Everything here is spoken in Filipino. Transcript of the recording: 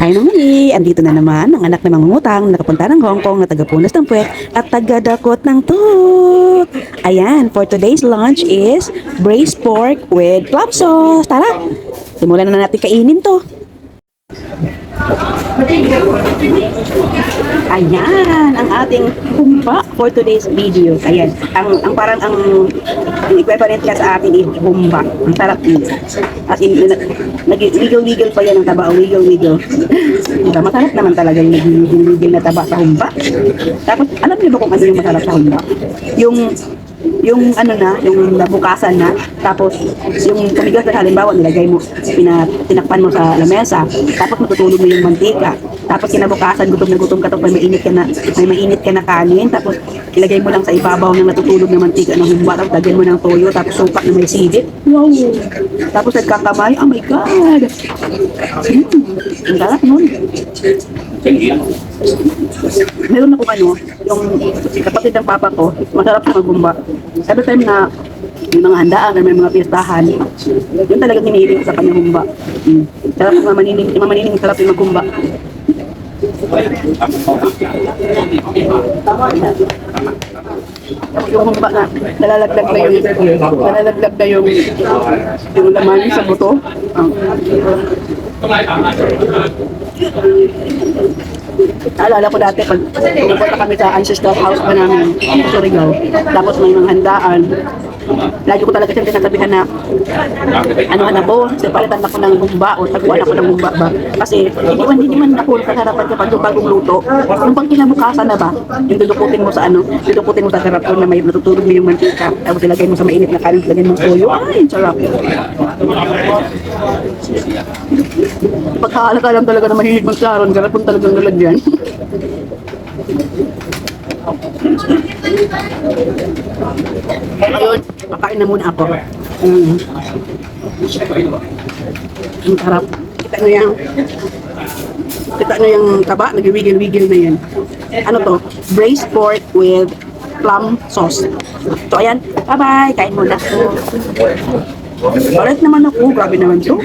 Hi naman andito na naman ang anak ng mangungutang nakapunta ng Hong Kong na taga-punas ng puwet at taga-dakot ng tut. Ayan, for today's lunch is braised pork with club sauce. Tara, simulan na natin kainin to. Ayan, ang ating humba for today's video. Ayan, ang parang ang equivalent niya sa atin is humba. Ang sarap yun. As in, nag-wiggle-wiggle pa yan ang taba. Wiggle-wiggle. Diba? Masarap naman talaga yung nag-wiggle na taba sa humba. Tapos, alam niyo ba kung ano yung masarap sa humba? Yung ano na, yung nabukasan na, tapos yung tumigas na halimbawa nilagay mo, tinakpan mo sa lamesa, tapos matutulog mo yung mantika, tapos kinabukasan gutom na gutom ka to, may mainit ka na kanin, tapos ilagay mo lang sa ibabaw ng natutulog na mantika ng humba, tapos lagyan mo ng toyo, tapos supak na may silip, wow! Tapos nagkakamay, oh my God! Ang sarap nun. Meron akong ano, yung kapatid ng papa ko, masarap sa maghumba. Every time na may mga handaan na may mga pistahan, yun talagang hinihiling ko sa kanyang humba. Sarap yung mamanining, sarap yung maghumba. Yung humba na nalalaglag na yung laman sa buto. Naalala ko dati pag pumunta kami sa ancestral house pa namin sa Surigao, tapos may mga handaan, lagi ko talaga siyang sinasabihan na ano po, palitan ako ng gumba o taguan ako ng gumba ba, kasi hindi man ako sa harapan kapag yung bagong luto, yung pang kinabukasan na ba, yung dudukutin mo sa karapon na may natutulog mo yung mantika, tapos ilagay mo sa mainit na kanin, ilagay mo toyo, ay sarap. Pagkakalaka lang talaga na mahilig magsaron, garapon talagang lalagyan. Ayun, kakain na muna ako. Ang sarap. Kita nyo yung taba, nag-wiggle-wiggle na yan. Ano to? Braised pork with plum sauce. So ayan, bye-bye, kain muna. Alright naman ako, grabe naman to.